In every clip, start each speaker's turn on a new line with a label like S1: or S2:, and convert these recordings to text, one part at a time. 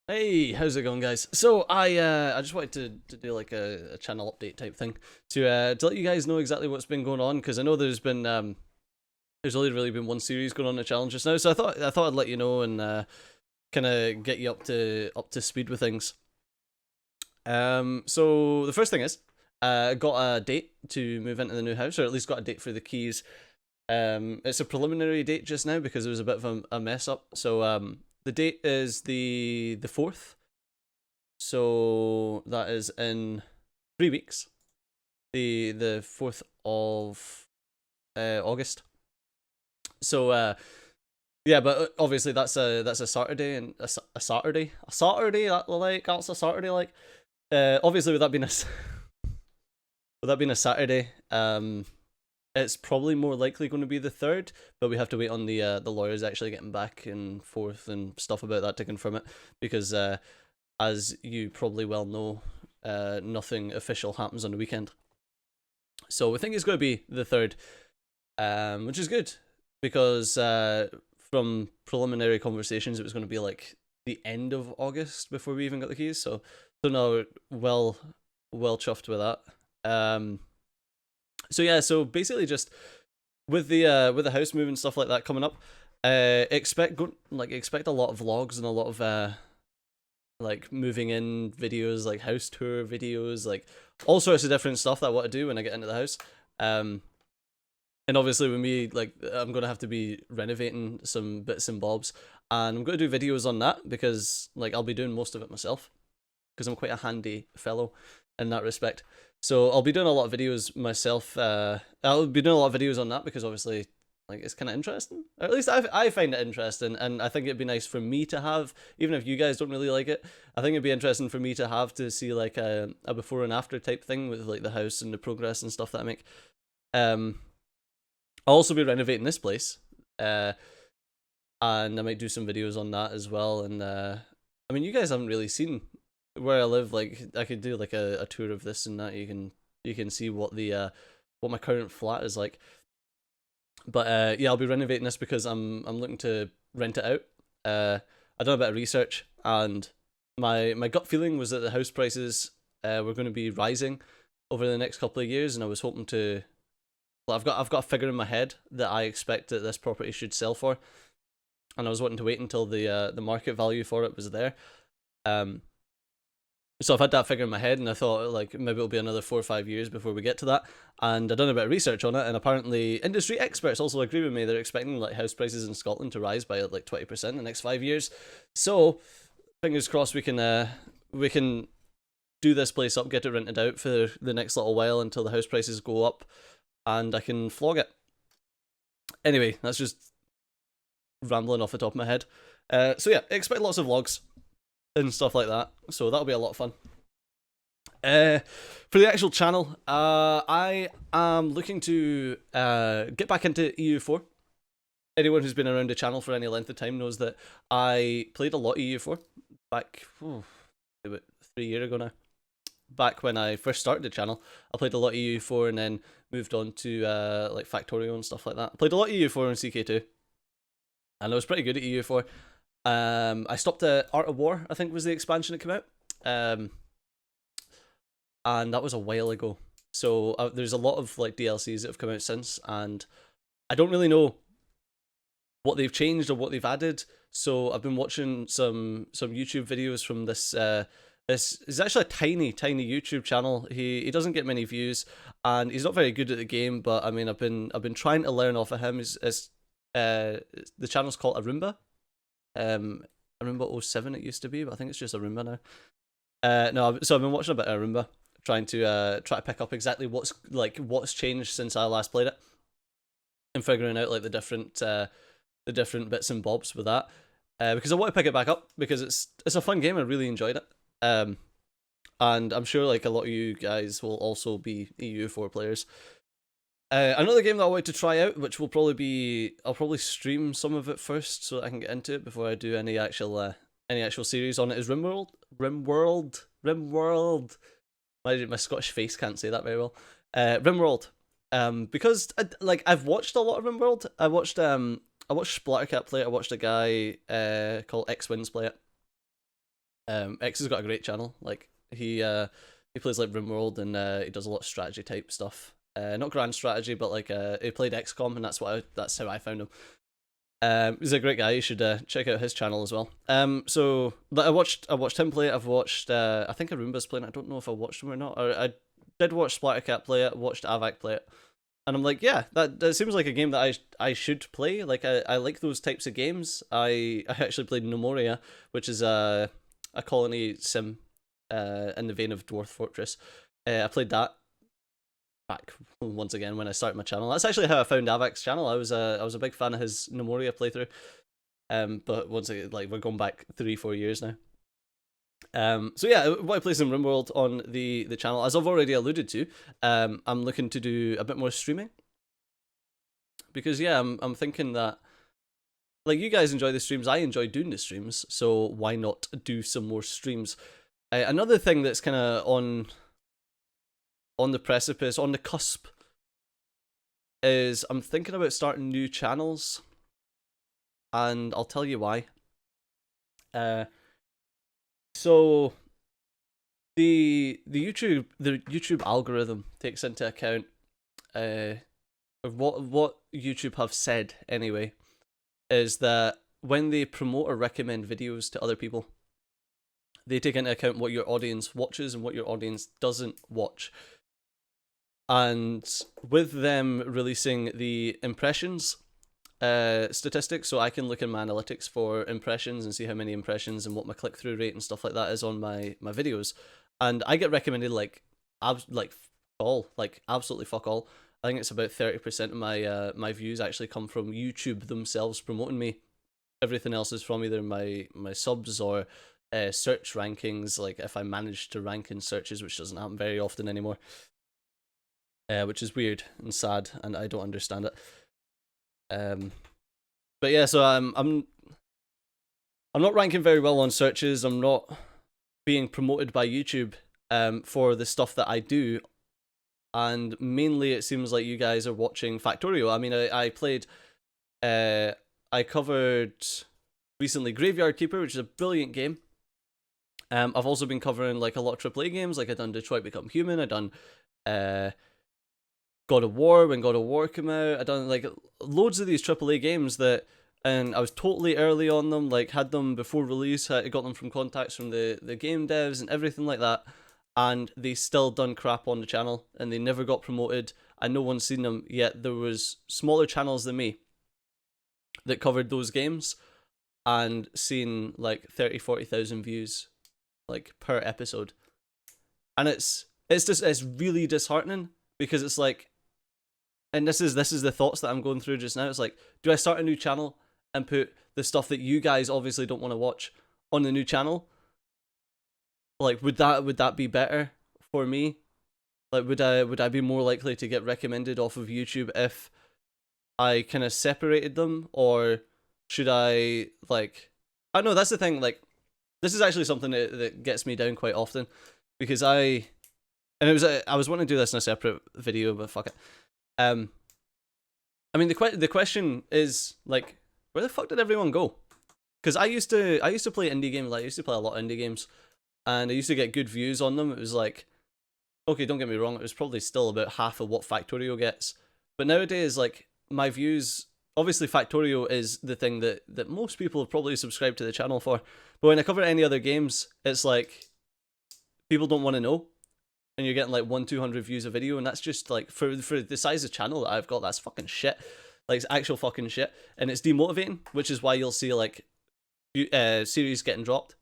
S1: Hey, how's it going, guys? So I just wanted to do like a channel update type thing to let you guys know exactly what's been going on, because I know there's only really been one series going on in the challenge just now, so I thought I'd let you know and kind of get you up to speed with things. So the first thing is I got a date to move into the new house, or at least got a date for the keys. It's a preliminary date just now because it was a bit of a mess up. So the date is the 4th. So that is in 3 weeks. The 4th of August. So yeah, but obviously that's a Saturday, and that's a Saturday like. Obviously with that being a Saturday, it's probably more likely going to be the 3rd, but we have to wait on the lawyers actually getting back and forth and stuff about that to confirm it, because as you probably well know, nothing official happens on the weekend. So we think it's going to be the 3rd, which is good because from preliminary conversations, it was going to be like the end of August before we even got the keys. So no, well chuffed with that. So yeah, so basically just with the house move and stuff like that coming up, expect a lot of vlogs and a lot of like moving in videos, like house tour videos, like all sorts of different stuff that I want to do when I get into the house. Um, and obviously with me, like I'm gonna have to be renovating some bits and bobs, and I'm gonna do videos on that because like I'll be doing most of it myself because I'm quite a handy fellow in that respect. So I'll be doing a lot of videos myself. I'll be doing a lot of videos on that because obviously, like, it's kind of interesting. Or at least I find it interesting, and I think it'd be nice for me to have, even if you guys don't really like it. I think it'd be interesting for me to have to see like a before and after type thing with like the house and the progress and stuff that I make. Um, I'll also be renovating this place. And I might do some videos on that as well. And I mean, you guys haven't really seen where I live. Like, I could do like a tour of this and that. You can see what my current flat is like. But yeah, I'll be renovating this because I'm looking to rent it out. I done a bit of research, and my gut feeling was that the house prices were going to be rising over the next couple of years, and I was hoping to. Well, I've got a figure in my head that I expect that this property should sell for, and I was wanting to wait until the market value for it was there. Um, so I've had that figure in my head, and I thought like maybe it'll be another 4 or 5 years before we get to that. And I've done a bit of research on it, and apparently industry experts also agree with me. They're expecting like house prices in Scotland to rise by like 20% in the next 5 years. So fingers crossed we can do this place up, get it rented out for the next little while until the house prices go up, and I can flog it. Anyway, that's just rambling off the top of my head. So yeah, expect lots of vlogs and stuff like that. So that'll be a lot of fun. Uh, for the actual channel, I am looking to get back into EU4. Anyone who's been around the channel for any length of time knows that I played a lot of EU4 back about 3 years ago now. Back when I first started the channel, I played a lot of EU4 and then moved on to like Factorio and stuff like that. I played a lot of EU4 and CK2, and I was pretty good at EU4. I stopped at Art of War, I think was the expansion that came out. And that was a while ago. So there's a lot of like DLCs that have come out since, and I don't really know what they've changed or what they've added. So I've been watching some YouTube videos from this. This is actually a tiny YouTube channel. He doesn't get many views, and he's not very good at the game. But I mean, I've been trying to learn off of him. The channel's called Arumba. Arumba 07 it used to be, but I think it's just Arumba now. No, so I've been watching a bit of Arumba, trying to pick up exactly what's changed since I last played it, and figuring out like the different bits and bobs with that. Because I want to pick it back up because it's a fun game. I really enjoyed it. And I'm sure like a lot of you guys will also be EU4 players. Another game that I wanted to try out, which I'll probably stream some of it first so that I can get into it before I do any actual series on it, is RimWorld. RimWorld. My Scottish face can't say that very well. RimWorld. Because like I've watched a lot of RimWorld. I watched Splattercat play it. I watched a guy called X Wins play it. X has got a great channel. Like he plays like RimWorld, and he does a lot of strategy type stuff. Not grand strategy, but like he played XCOM, and that's how I found him. He's a great guy. You should check out his channel as well. So I watched him play it. I've watched I think Arumba's playing it. I don't know if I watched him or not. I did watch Splattercat play it. Watched Avac play it, and I'm like, yeah, that seems like a game that I should play. Like I like those types of games. I actually played Nomoria, which is a colony sim, in the vein of Dwarf Fortress. I played that back once again when I started my channel. That's actually how I found Avac's channel. I was a big fan of his Nomoria playthrough. But once again, like we're going back 3-4 years now. So yeah, what I play in RimWorld on the channel, as I've already alluded to, I'm looking to do a bit more streaming. Because yeah, I'm thinking that like you guys enjoy the streams, I enjoy doing the streams, so why not do some more streams? Another thing that's kind of on the precipice, on the cusp, is I'm thinking about starting new channels, and I'll tell you why. So the YouTube algorithm takes into account what YouTube have said anyway, is that when they promote or recommend videos to other people, they take into account what your audience watches and what your audience doesn't watch. And with them releasing the impressions statistics, so I can look in my analytics for impressions and see how many impressions and what my click-through rate and stuff like that is on my videos, and I get recommended like absolutely fuck all. I think it's about 30% of my my views actually come from YouTube themselves promoting me. Everything else is from either my subs or search rankings, like if I manage to rank in searches, which doesn't happen very often anymore. Which is weird and sad, and I don't understand it. But yeah, so I'm not ranking very well on searches. I'm not being promoted by YouTube for the stuff that I do, and mainly it seems like you guys are watching Factorio. I mean, I played, I covered recently Graveyard Keeper, which is a brilliant game. I've also been covering like a lot of AAA games, like I done Detroit Become Human. I done God of War when God of War came out. I done like loads of these AAA games and I was totally early on them, like had them before release. I got them from contacts from the game devs and everything like that, and they still done crap on the channel and they never got promoted and no one's seen them yet. There was smaller channels than me that covered those games and seen like 30,000-40,000 views like per episode, and it's really disheartening, because it's like, and this is the thoughts that I'm going through just now. It's like, do I start a new channel and put the stuff that you guys obviously don't want to watch on the new channel? Like, would that be better for me? Like, would I be more likely to get recommended off of YouTube if I kind of separated them, or should I, like, I don't know, that's the thing, like, this is actually something that gets me down quite often, because I was wanting to do this in a separate video, but fuck it. I mean, the question is, like, where the fuck did everyone go? Because I used to play indie games. Like, I used to play a lot of indie games, and I used to get good views on them. It was like, okay, don't get me wrong, it was probably still about half of what Factorio gets, but nowadays, like, my views, obviously Factorio is the thing that most people have probably subscribed to the channel for, but when I cover any other games, it's like, people don't want to know, and you're getting like 100-200 views a video, and that's just like, for the size of channel that I've got, that's fucking shit. Like, it's actual fucking shit, and it's demotivating, which is why you'll see like series getting dropped,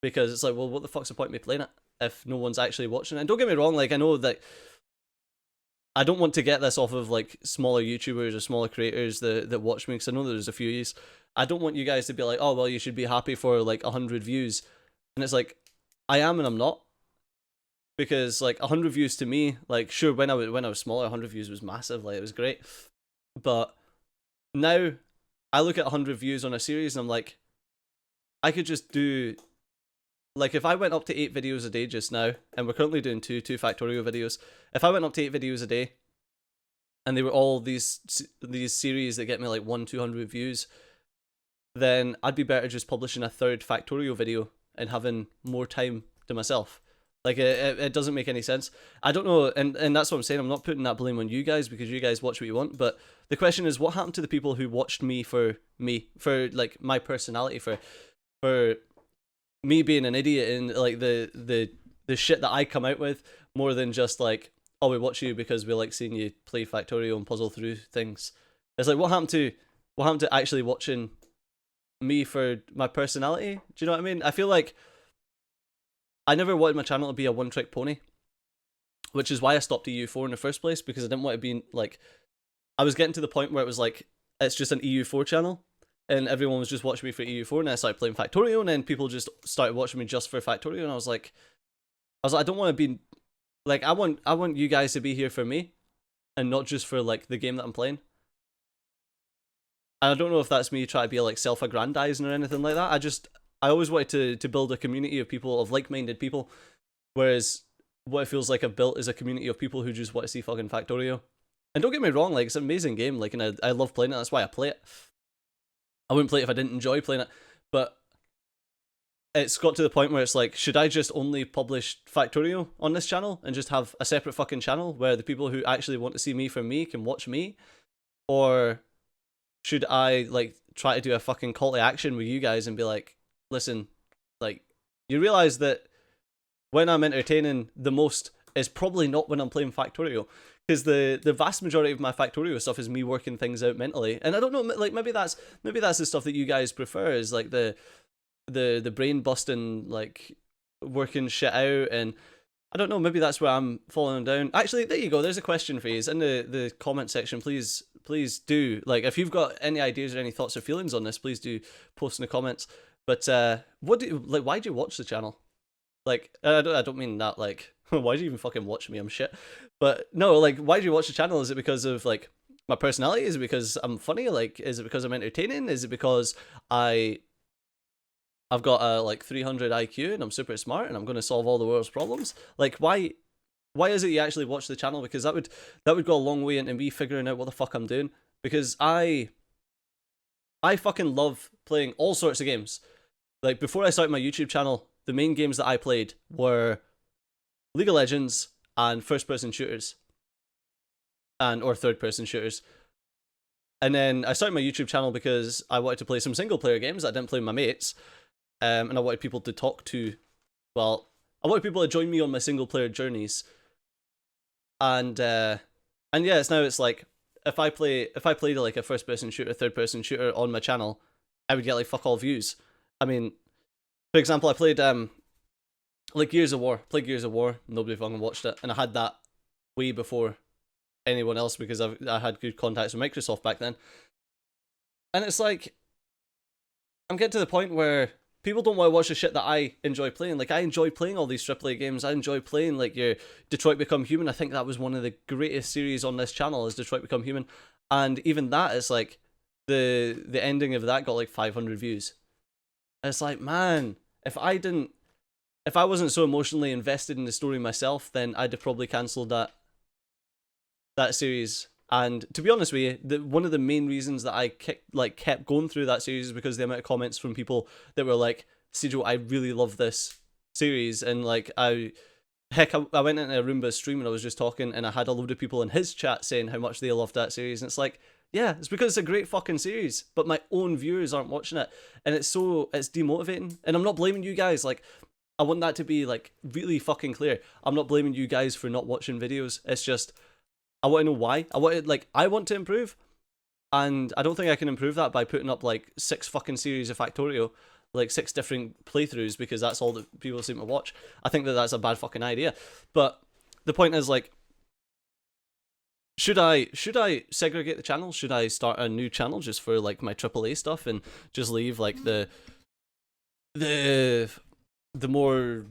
S1: because it's like, well, what the fuck's the point of me playing it if no one's actually watching? And don't get me wrong, like, I know that I don't want to get this off of like smaller YouTubers or smaller creators that watch me, because I know there's a few of you. I don't want you guys to be like, oh well, you should be happy for like 100 views, and it's like, I am and I'm not. Because like 100 views to me, like, sure, when I was smaller, 100 views was massive, like, it was great. But now I look at 100 views on a series and I'm like, I could just do, like, if I went up to 8 videos a day just now, and we're currently doing two Factorio videos, if I went up to 8 videos a day and they were all these series that get me like 100-200 views, then I'd be better just publishing a third Factorio video and having more time to myself. Like it doesn't make any sense. I don't know, and that's what I'm saying. I'm not putting that blame on you guys because you guys watch what you want. But the question is, what happened to the people who watched me, for like my personality, for me being an idiot and like the shit that I come out with, more than just like, oh, we watch you because we like seeing you play Factorio and puzzle through things. It's like, what happened to actually watching me for my personality? Do you know what I mean? I feel like I never wanted my channel to be a one-trick pony, which is why I stopped EU4 in the first place, because I didn't want to be like, I was getting to the point where it was like, it's just an EU4 channel, and everyone was just watching me for EU4, and then I started playing Factorio, and then people just started watching me just for Factorio, and I was like, I don't want to be, like, I want you guys to be here for me, and not just for like the game that I'm playing. And I don't know if that's me trying to be like self-aggrandizing or anything like that. I always wanted to build a community of people, of like-minded people, whereas what it feels like I've built is a community of people who just want to see fucking Factorio. And don't get me wrong, like, it's an amazing game, like, and I love playing it, that's why I play it. I wouldn't play it if I didn't enjoy playing it, but it's got to the point where it's like, should I just only publish Factorio on this channel and just have a separate fucking channel where the people who actually want to see me for me can watch me? Or should I, like, try to do a fucking call to action with you guys and be like, listen, like, you realize that when I'm entertaining the most is probably not when I'm playing Factorio, because the vast majority of my Factorio stuff is me working things out mentally. And I don't know, like, maybe that's the stuff that you guys prefer, is like the brain busting, like, working shit out. And I don't know, maybe that's where I'm falling down. Actually, there you go, there's a question for you. It's in the comment section. Please do, like, if you've got any ideas or any thoughts or feelings on this, please do post in the comments. But what do you, like, why do you watch the channel? Like, I don't mean that, like, why do you even fucking watch me? I'm shit. But no, like, why do you watch the channel? Is it because of, like, my personality? Is it because I'm funny? Like, is it because I'm entertaining? Is it because I've got a, like, 300 IQ and I'm super smart and I'm going to solve all the world's problems? Like, why is it you actually watch the channel? Because that would go a long way into me figuring out what the fuck I'm doing. Because I fucking love playing all sorts of games. Like, before I started my YouTube channel, the main games that I played were League of Legends and first-person shooters, or third-person shooters. And then I started my YouTube channel because I wanted to play some single-player games that I didn't play with my mates, and I wanted people to talk to. Well, I wanted people to join me on my single-player journeys. And yeah, it's like, if I played like a first-person shooter, third-person shooter on my channel, I would get like fuck all views. I mean, for example, I played like Gears of War. Played Gears of War. Nobody fucking watched it, and I had that way before anyone else because I had good contacts with Microsoft back then. And it's like, I'm getting to the point where people don't want to watch the shit that I enjoy playing. Like, I enjoy playing all these AAA games. I enjoy playing, like, your Detroit Become Human. I think that was one of the greatest series on this channel, is Detroit Become Human. And even that, it's like, the ending of that got like 500 views. It's like, man, if I wasn't so emotionally invested in the story myself, then I'd have probably cancelled that series. And to be honest with you, one of the main reasons that I kept going through that series is because the amount of comments from people that were like, Sijo, I really love this series. And like, I went into a Roomba stream and I was just talking, and I had a load of people in his chat saying how much they loved that series. And it's like, yeah, it's because it's a great fucking series, but my own viewers aren't watching it, and it's demotivating. And I'm not blaming you guys. Like, I want that to be like really fucking clear. I'm not blaming you guys for not watching videos. It's just, I want to know why. I want to improve, and I don't think I can improve that by putting up like 6 fucking series of Factorio, like 6 different playthroughs, because that's all that people seem to watch. I think that that's a bad fucking idea. But the point is, like, should I segregate the channel? Should I start a new channel just for like my AAA stuff and just leave like the more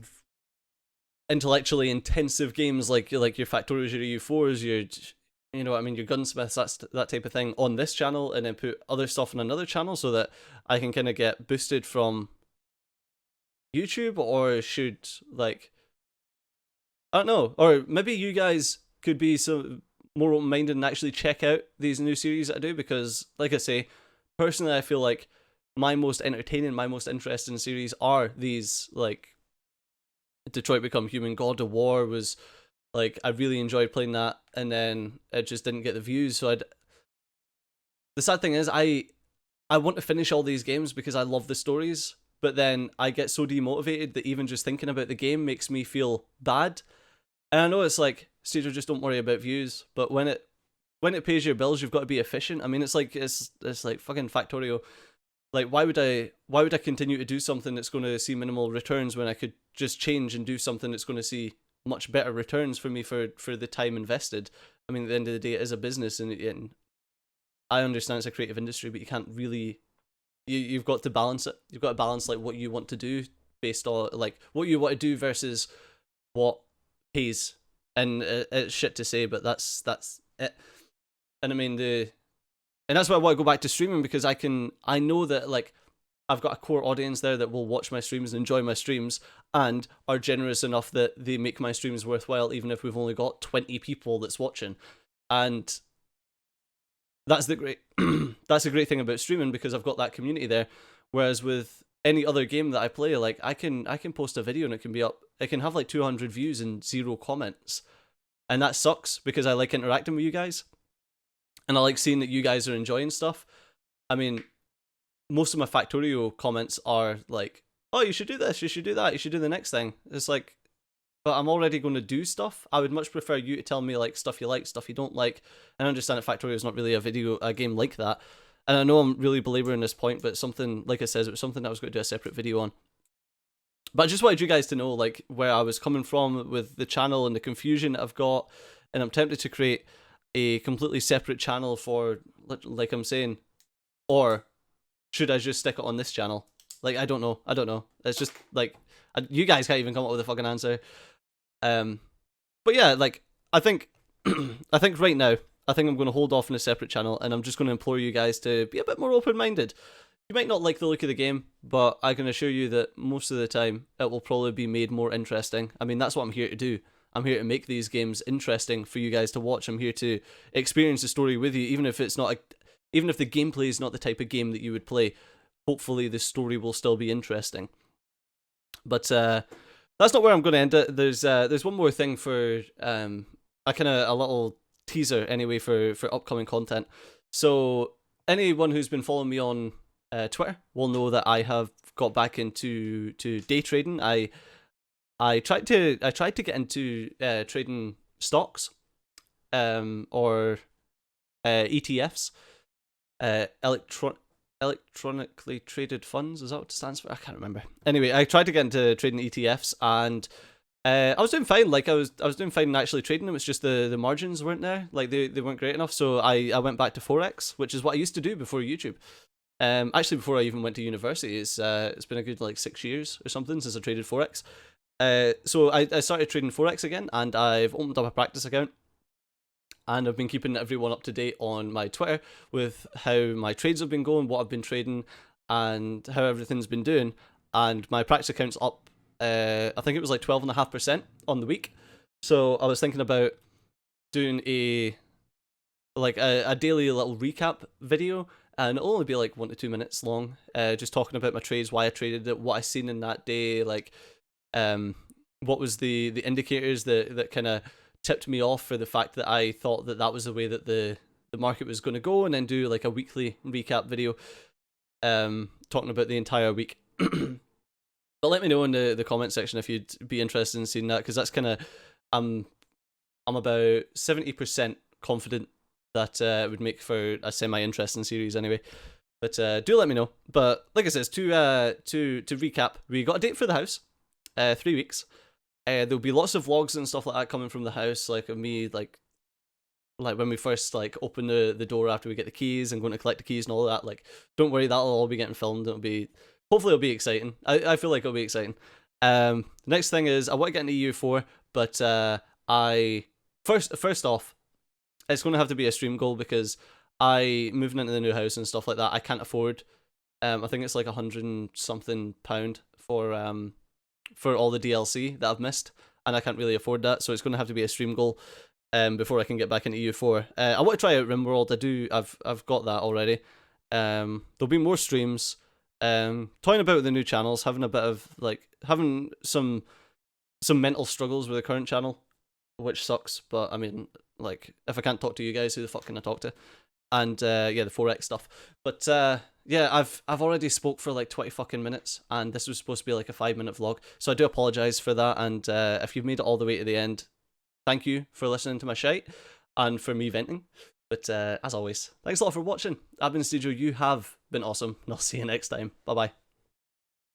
S1: intellectually intensive games like your Factorios, your EU4s, you know what I mean, your Gunsmiths, that type of thing on this channel, and then put other stuff on another channel so that I can kind of get boosted from YouTube? Or should, like, I don't know, or maybe you guys could be some more open-minded and actually check out these new series that I do, because like I say, personally I feel like my most entertaining, my most interesting series are these, like, Detroit Become Human. God of War was, like, I really enjoyed playing that, and then it just didn't get the views. So the sad thing is, I want to finish all these games because I love the stories, but then I get so demotivated that even just thinking about the game makes me feel bad. And I know it's like, Stadia, just don't worry about views, but when it pays your bills, you've got to be efficient. I mean, it's like fucking Factorio. Like, why would I continue to do something that's going to see minimal returns when I could just change and do something that's going to see much better returns for me for the time invested? I mean, at the end of the day, it is a business, and I understand it's a creative industry, but you can't really, you've got to balance it. You've got to balance, like, what you want to do based on, like, what you want to do versus what pays. And it's shit to say, but that's it. And I mean, and that's why I want to go back to streaming, because I know that, like, I've got a core audience there that will watch my streams and enjoy my streams and are generous enough that they make my streams worthwhile, even if we've only got 20 people that's watching. And that's the great that's a great thing about streaming, because I've got that community there. Whereas with any other game that I play, like, I can post a video and it can be up, it can have like 200 views and 0 comments. And that sucks, because I like interacting with you guys. And I like seeing that you guys are enjoying stuff. I mean, most of my Factorio comments are like, oh, you should do this, you should do that, you should do the next thing. It's like, but I'm already going to do stuff. I would much prefer you to tell me, like, stuff you like, stuff you don't like. And I understand that Factorio is not really a game like that. And I know I'm really belaboring this point, but something, like I said, it was something that I was going to do a separate video on. But I just wanted you guys to know, like, where I was coming from with the channel and the confusion I've got. And I'm tempted to create a completely separate channel for, like I'm saying, or should I just stick it on this channel? Like, I don't know. It's just, like, you guys can't even come up with a fucking answer. But yeah, like, I think right now, I think I'm going to hold off on a separate channel, and I'm just going to implore you guys to be a bit more open-minded. You might not like the look of the game, but I can assure you that most of the time, it will probably be made more interesting. I mean, that's what I'm here to do. I'm here to make these games interesting for you guys to watch. I'm here to experience the story with you, even if it's not even if the gameplay is not the type of game that you would play. Hopefully, the story will still be interesting. But that's not where I'm going to end it. There's one more thing for a little teaser anyway for upcoming content. So anyone who's been following me on Twitter will know that I have got back into day trading. I tried to get into trading stocks, or ETFs, electronically traded funds. Is that what it stands for? I can't remember. Anyway, I tried to get into trading ETFs, and I was doing fine. Like, I was doing fine actually trading them. It's just the margins weren't there. Like, they weren't great enough. So I went back to Forex, which is what I used to do before YouTube. Actually, before I even went to university, it's been a good, like, 6 years or something since I traded Forex. So I started trading Forex again, and I've opened up a practice account, and I've been keeping everyone up to date on my Twitter with how my trades have been going, what I've been trading, and how everything's been doing. And my practice account's up, I think it was like 12.5% on the week. So I was thinking about doing a daily little recap video, and it'll only be like 1 to 2 minutes long, just talking about my trades, why I traded it, what I seen in that day, like, what was the indicators that kind of tipped me off for the fact that I thought that was the way that the market was going to go, and then do like a weekly recap video, talking about the entire week. But let me know in the comment section if you'd be interested in seeing that, because that's kind of, I'm about 70% confident that it would make for a semi-interesting series anyway. But do let me know. But like I said, to recap, we got a date for the house, 3 weeks. There'll be lots of vlogs and stuff like that coming from the house, like of me, like when we first like open the door after we get the keys and going to collect the keys and all that. Like, don't worry, that'll all be getting filmed. Hopefully it'll be exciting. I feel like it'll be exciting. Next thing is I want to get into EU4, but first off, it's going to have to be a stream goal, because moving into the new house and stuff like that, I can't afford. I think it's like £100 and something for all the DLC that I've missed, and I can't really afford that, so it's going to have to be a stream goal before I can get back into EU4. I want to try out RimWorld. I've got that already. There'll be more streams. Toying about with the new channels, having a bit of like having some mental struggles with the current channel, which sucks. But I mean, like, if I can't talk to you guys, who the fuck can I talk to? And yeah, the 4X stuff. But yeah, I've already spoke for like 20 fucking minutes, and this was supposed to be like a 5-minute vlog, so I do apologize for that. And if you've made it all the way to the end, thank you for listening to my shite and for me venting. But as always, thanks a lot for watching. I've been Studio, you have been awesome, and I'll see you next time. Bye bye.